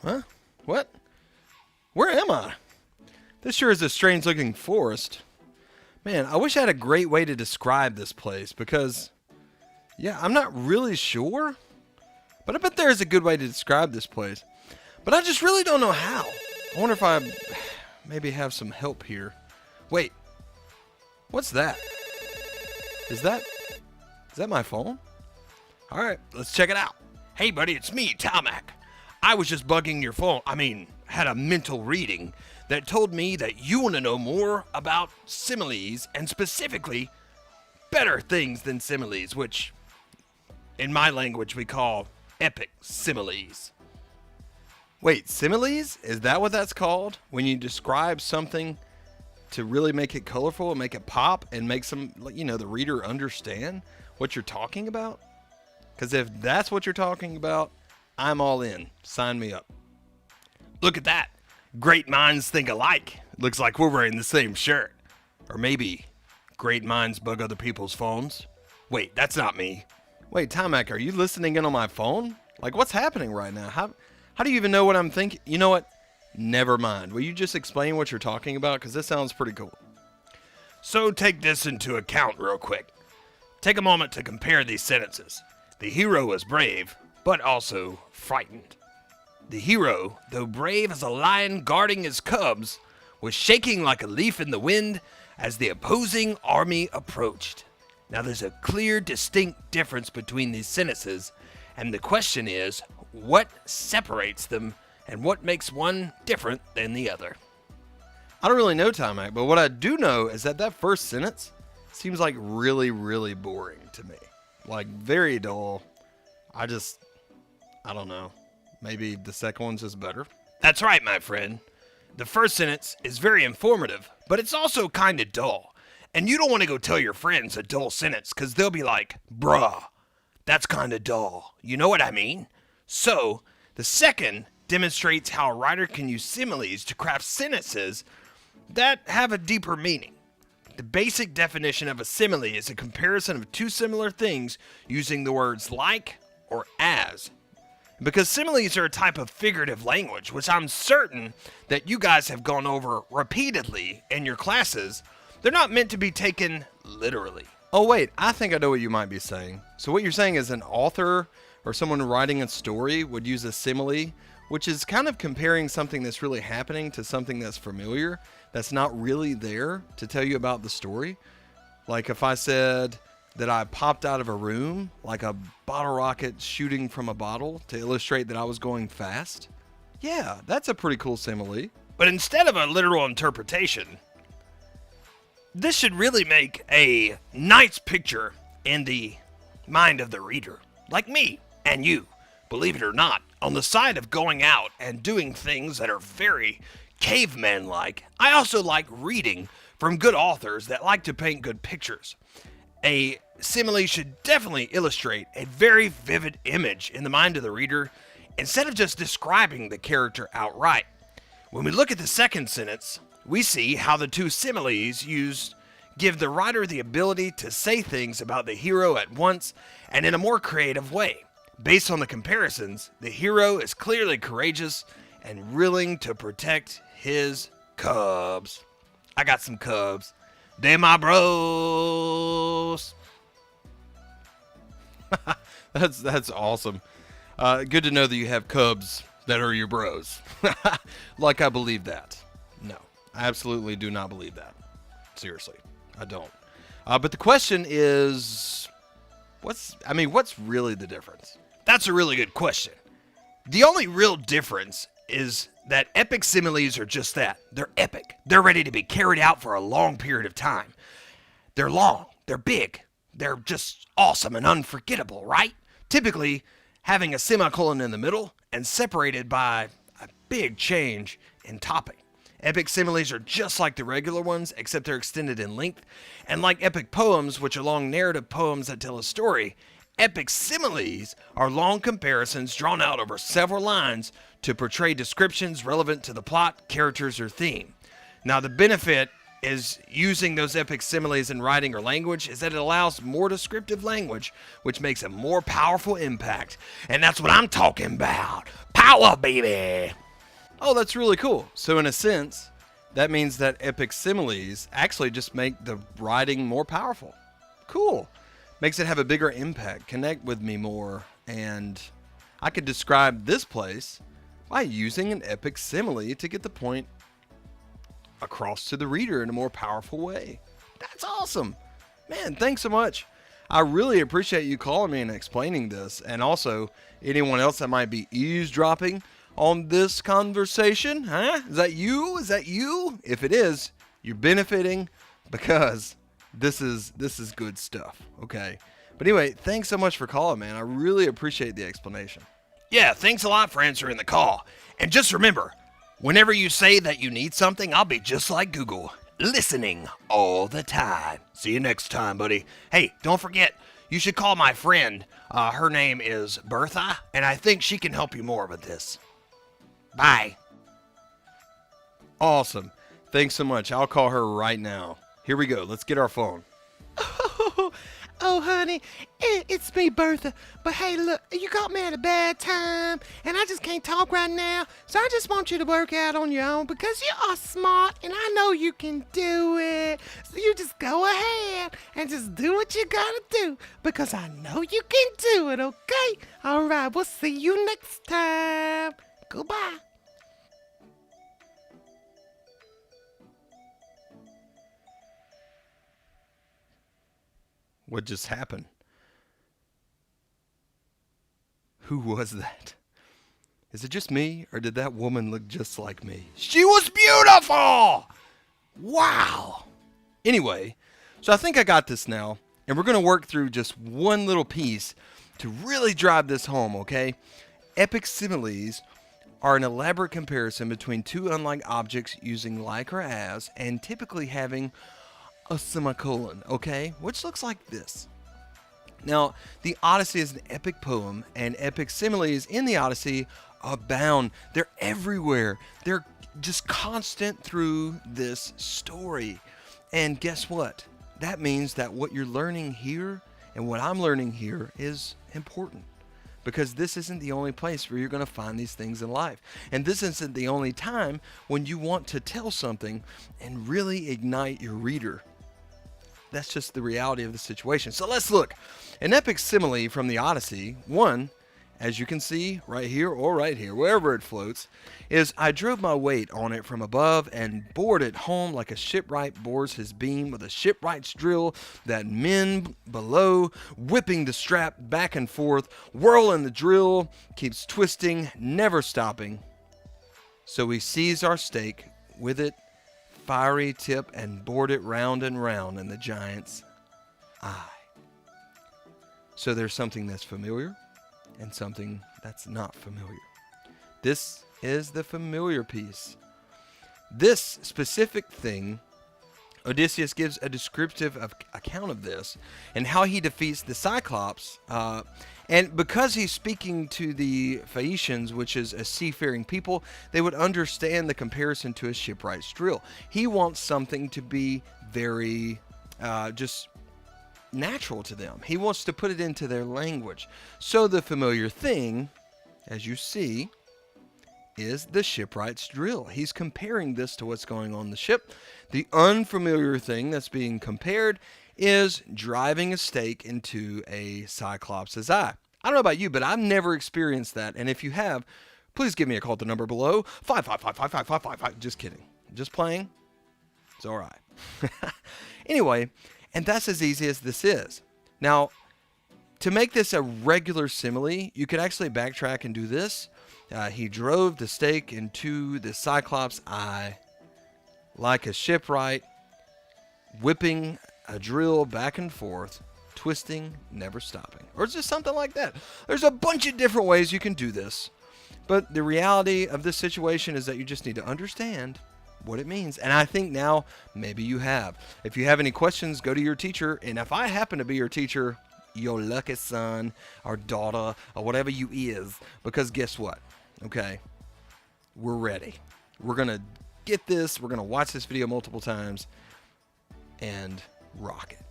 Huh? What? Where am I? This sure is a strange looking forest. Man, I wish I had a great way to describe this place because, yeah, I'm not really sure. But I bet there is a good way to describe this place. But I just really don't know how. I wonder if I maybe have some help here. Wait, what's that? Is that my phone? All right, let's check it out. Hey, buddy, it's me, Tomac. I was just bugging your phone. Had a mental reading that told me that you want to know more about similes and specifically better things than similes, which in my language we call epic similes. Wait, similes? Is that what that's called? When you describe something to really make it colorful and make it pop and make the reader understand what you're talking about? Because if that's what you're talking about, I'm all in. Sign me up. Look at that. Great minds think alike. Looks like we're wearing the same shirt. Or maybe great minds bug other people's phones. Wait, that's not me. Wait, Tomac, are you listening in on my phone? Like, what's happening right now? How do you even know what I'm thinking? You know what? Never mind. Will you just explain what you're talking about? Because this sounds pretty cool. So take this into account real quick. Take a moment to compare these sentences. The hero is brave, but also frightened. The hero, though brave as a lion guarding his cubs, was shaking like a leaf in the wind as the opposing army approached. Now there's a clear, distinct difference between these sentences, and the question is, what separates them and what makes one different than the other? I don't really know, Tomac, but what I do know is that first sentence seems like really, really boring to me. Like, very dull. I don't know. Maybe the second one's just better. That's right, my friend. The first sentence is very informative, but it's also kind of dull. And you don't want to go tell your friends a dull sentence because they'll be like, bruh, that's kind of dull. You know what I mean? So, the second demonstrates how a writer can use similes to craft sentences that have a deeper meaning. The basic definition of a simile is a comparison of two similar things using the words like or as. Because similes are a type of figurative language, which I'm certain that you guys have gone over repeatedly in your classes, they're not meant to be taken literally. Oh wait, I think I know what you might be saying. So what you're saying is an author or someone writing a story would use a simile, which is kind of comparing something that's really happening to something that's familiar, that's not really there to tell you about the story. Like if I said that I popped out of a room like a bottle rocket shooting from a bottle to illustrate that I was going fast. Yeah, that's a pretty cool simile. But instead of a literal interpretation, this should really make a nice picture in the mind of the reader, like me and you, believe it or not, on the side of going out and doing things that are very caveman-like. I also like reading from good authors that like to paint good pictures. A simile should definitely illustrate a very vivid image in the mind of the reader instead of just describing the character outright. When we look at the second sentence, we see how the two similes used give the writer the ability to say things about the hero at once and in a more creative way. Based on the comparisons, the hero is clearly courageous and willing to protect his cubs. I got some cubs. They my bros. That's awesome. Good to know that you have cubs that are your bros. Like I believe that. No, I absolutely do not believe that. Seriously, I don't. But the question is, what's really the difference? That's a really good question. The only real difference is that epic similes are just that. They're epic. They're ready to be carried out for a long period of time. They're long. They're big. They're just awesome and unforgettable, right? Typically, having a semicolon in the middle and separated by a big change in topic. Epic similes are just like the regular ones, except they're extended in length. And like epic poems, which are long narrative poems that tell a story, epic similes are long comparisons drawn out over several lines to portray descriptions relevant to the plot, characters, or theme. Now, the benefit is using those epic similes in writing or language is that it allows more descriptive language, which makes a more powerful impact. And that's what I'm talking about. Power, baby! Oh, that's really cool. So in a sense, that means that epic similes actually just make the writing more powerful. Cool. Makes it have a bigger impact, connect with me more, and I could describe this place by using an epic simile to get the point across to the reader in a more powerful way. That's awesome. Man, thanks so much. I really appreciate you calling me and explaining this, and also anyone else that might be eavesdropping on this conversation, huh? Is that you? Is that you? If it is, you're benefiting because this is good stuff, okay? But anyway, thanks so much for calling, man. I really appreciate the explanation. Yeah, thanks a lot for answering the call. And just remember, whenever you say that you need something, I'll be just like Google, listening all the time. See you next time, buddy. Hey, don't forget, you should call my friend. Her name is Bertha, and I think she can help you more with this. Bye. Awesome. Thanks so much. I'll call her right now. Here we go. Let's get our phone. Oh, honey, it's me, Bertha. But hey, look, you got me at a bad time, and I just can't talk right now. So I just want you to work out on your own because you are smart, and I know you can do it. So you just go ahead and just do what you gotta do because I know you can do it, okay? All right, we'll see you next time. Goodbye. What just happened? Who was that? Is it just me, or did that woman look just like me? She was beautiful! Wow! Anyway, so I think I got this now, and we're going to work through just one little piece to really drive this home, okay? Epic similes are an elaborate comparison between two unlike objects using like or as, and typically having a semicolon, okay? Which looks like this. Now, the Odyssey is an epic poem, and epic similes in the Odyssey abound. They're everywhere. They're just constant through this story. And guess what? That means that what you're learning here and what I'm learning here is important. Because this isn't the only place where you're going to find these things in life. And this isn't the only time when you want to tell something and really ignite your reader. That's just the reality of the situation. So let's look. An epic simile from the Odyssey, one, as you can see right here or right here, wherever it floats, is I drove my weight on it from above and bored it home like a shipwright bores his beam with a shipwright's drill, that men below, whipping the strap back and forth, whirling the drill, keeps twisting, never stopping. So we seized our stake with it, fiery tip, and bored it round and round in the giant's eye. So there's something that's familiar and something that's not familiar. This is the familiar piece. This specific thing, Odysseus gives a descriptive account of this and how he defeats the Cyclops. And because he's speaking to the Phaeacians, which is a seafaring people, they would understand the comparison to a shipwright's drill. He wants something to be very just natural to them. He wants to put it into their language. So the familiar thing, as you see, is the shipwright's drill. He's comparing this to what's going on the ship. The unfamiliar thing that's being compared is driving a stake into a Cyclops' eye. I don't know about you, but I've never experienced that. And if you have, please give me a call at the number below. 555-555-555. Just kidding. Just playing. It's all right. Anyway, and that's as easy as this is. Now, to make this a regular simile, you could actually backtrack and do this. He drove the stake into the Cyclops' eye like a shipwright, whipping a drill back and forth, twisting, never stopping. Or it's just something like that. There's a bunch of different ways you can do this. But the reality of this situation is that you just need to understand what it means. And I think now maybe you have. If you have any questions, go to your teacher. And if I happen to be your teacher, your lucky son or daughter or whatever you is, because guess what? Okay, we're ready. We're going to get this. We're going to watch this video multiple times. and rock it.